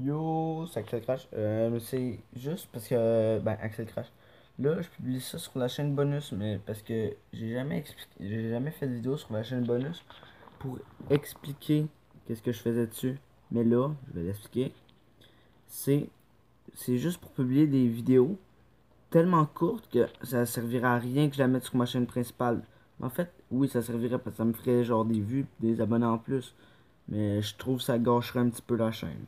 Yo, c'est Axel Crash. C'est juste parce que, ben, Axel Crash. Là, je publie ça sur la chaîne Bonus, mais parce que j'ai jamais fait de vidéo sur la chaîne Bonus pour expliquer qu'est-ce que je faisais dessus. Mais là, je vais l'expliquer. C'est, c'est juste pour publier des vidéos tellement courtes que ça servirait à rien que je la mette sur ma chaîne principale. En fait, oui, ça servirait parce que ça me ferait genre des vues, des abonnés en plus. Mais je trouve que ça gâcherait un petit peu la chaîne.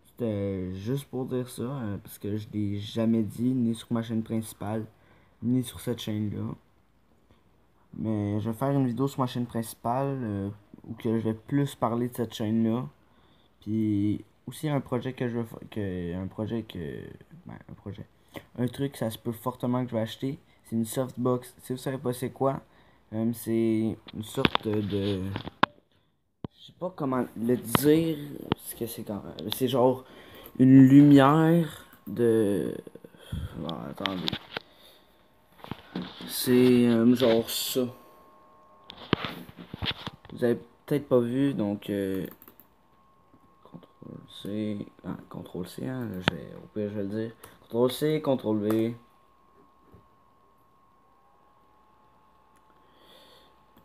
C'était juste pour dire ça, parce que je l'ai jamais dit, ni sur ma chaîne principale, ni sur cette chaîne-là. Mais je vais faire une vidéo sur ma chaîne principale, où que je vais plus parler de cette chaîne-là. Puis aussi un projet que je veux un projet que. Ben, un projet. Un truc, ça se peut fortement que je vais acheter. C'est une softbox. Si vous savez pas c'est quoi, c'est une sorte de. Je sais pas comment le dire. Ce que c'est quand même. C'est genre une lumière de. Non, attendez. C'est genre ça. Vous avez peut-être pas vu, donc CTRL C. Ah, CTRL C, hein, au pire, je vais le dire. CTRL C, CTRL V.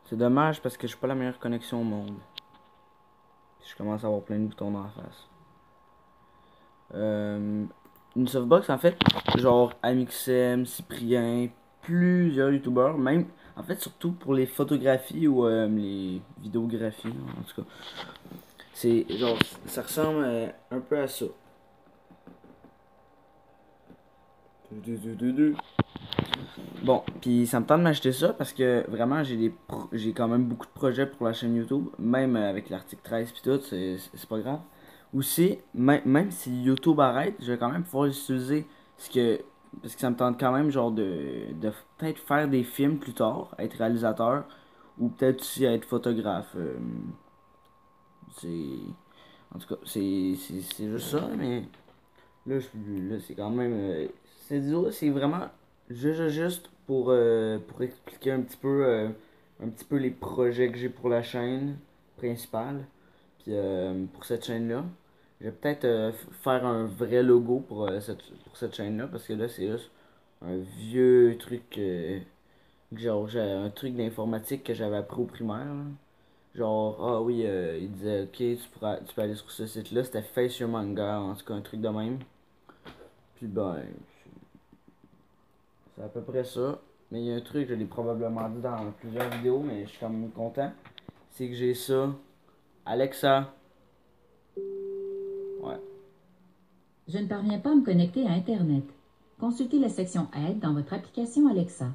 C'est dommage parce que je suis pas la meilleure connexion au monde. Je commence à avoir plein de boutons dans la face. Une softbox, en fait, genre Amixem, Cyprien, plusieurs youtubeurs, même, en fait, surtout pour les photographies ou les vidéographies, en tout cas. C'est genre, ça ressemble un peu à ça. Bon, puis ça me tente de m'acheter ça parce que vraiment j'ai quand même beaucoup de projets pour la chaîne YouTube, même avec l'article 13 puis tout, c'est pas grave. Aussi, même si YouTube arrête, je vais quand même pouvoir l'utiliser parce que parce que ça me tente quand même genre de peut-être faire des films plus tard, être réalisateur ou peut-être aussi être photographe. C'est en tout cas, c'est juste ça, mais là, c'est quand même. Cette vidéo, c'est vraiment juste pour expliquer un petit peu les projets que j'ai pour la chaîne principale. Puis pour cette chaîne-là, je vais peut-être faire un vrai logo pour cette chaîne-là. Parce que là, c'est juste un vieux truc. Genre, j'ai un truc d'informatique que j'avais appris au primaire, là. Genre, ah oui, il disait, ok, tu peux aller sur ce site-là. C'était Face Your Manga, en tout cas, un truc de même. Puis ben, c'est à peu près ça. Mais il y a un truc, je l'ai probablement dit dans plusieurs vidéos, mais je suis quand même content. C'est que j'ai ça. Alexa. Ouais. Je ne parviens pas à me connecter à Internet. Consultez la section Aide dans votre application Alexa.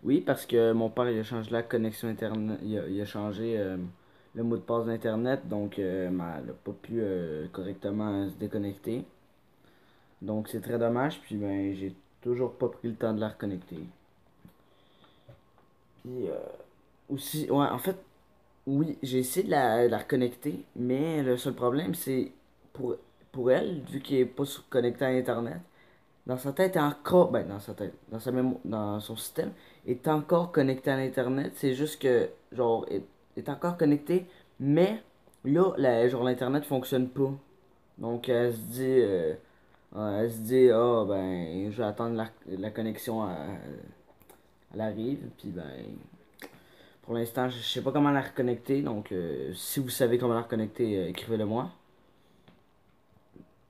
Oui, parce que mon père il a changé la connexion Internet. Il a changé le mot de passe d'Internet, donc ben, elle n'a pas pu correctement se déconnecter. Donc c'est très dommage, puis ben j'ai toujours pas pris le temps de la reconnecter. Puis aussi, ouais, en fait, oui, j'ai essayé de la reconnecter, mais le seul problème, c'est pour, pour elle, vu qu'elle n'est pas connectée à Internet, dans sa tête, elle est encore, ben dans sa tête, dans sa mémoire, dans son système, est encore connectée à Internet. C'est juste que, genre, est encore connectée, mais là, genre, l'Internet fonctionne pas. Donc, elle se dit, ah, ben, je vais attendre la connexion elle arrive, puis ben, pour l'instant, je sais pas comment la reconnecter, donc si vous savez comment la reconnecter, écrivez-le moi.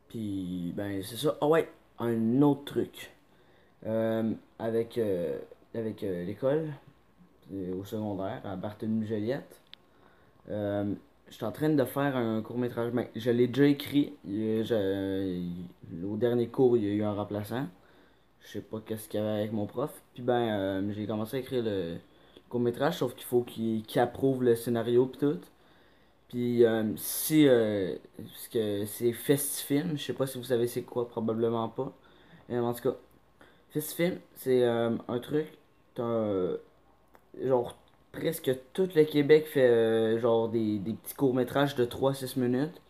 Puis ben c'est ça. Ah ouais, un autre truc. Avec l'école, au secondaire, à Barthélemy-Joliette, euh, je suis en train de faire un court-métrage. Ben, je l'ai déjà écrit. Au dernier cours, il y a eu un remplaçant. Je sais pas qu'est-ce qu'il y avait avec mon prof. Puis ben, j'ai commencé à écrire le court-métrage, sauf qu'il faut qu'il approuve le scénario pis tout. Puis si parce que c'est Festifilm, je sais pas si vous savez c'est quoi, probablement pas. En tout cas, Festifilm, c'est un truc. Genre presque tout le Québec fait genre des petits courts-métrages de 3 6 minutes.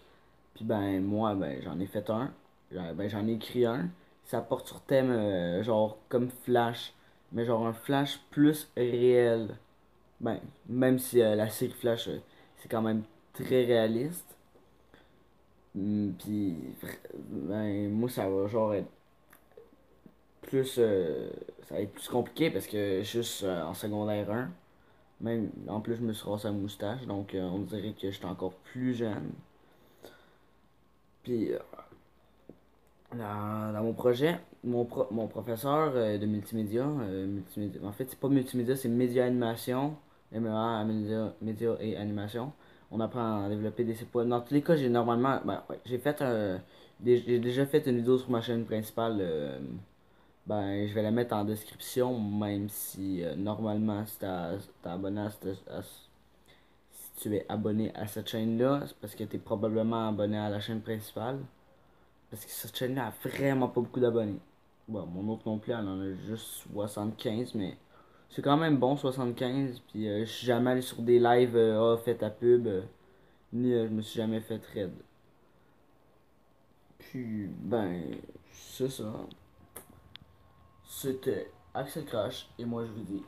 Puis ben moi ben j'en ai fait un. Ben j'en ai écrit un. Ça porte sur thème genre comme Flash. Mais genre un Flash plus réel. Ben, même si la série Flash c'est quand même très réaliste. Puis, ben, moi, ça va genre être plus. Ça va être plus compliqué parce que juste en secondaire 1, même en plus, je me suis rasé la moustache, donc on dirait que j'étais encore plus jeune. Puis, dans mon projet, mon professeur de multimédia, en fait, c'est pas multimédia, c'est média animation, MEA, média et animation. On apprend à développer des sites web. Dans tous les cas, j'ai normalement, ben, ouais, j'ai déjà fait une vidéo sur ma chaîne principale. Ben, je vais la mettre en description, même si normalement, si t'es abonné si tu es abonné à cette chaîne-là, c'est parce que tu es probablement abonné à la chaîne principale. Parce que cette chaîne-là a vraiment pas beaucoup d'abonnés. Bon, mon autre non plus, elle en a juste 75, mais c'est quand même bon 75. Puis je suis jamais allé sur des lives, fait ta pub, ni je me suis jamais fait raid. Puis, ben, c'est ça. C'était Axel Crash, et moi je vous dis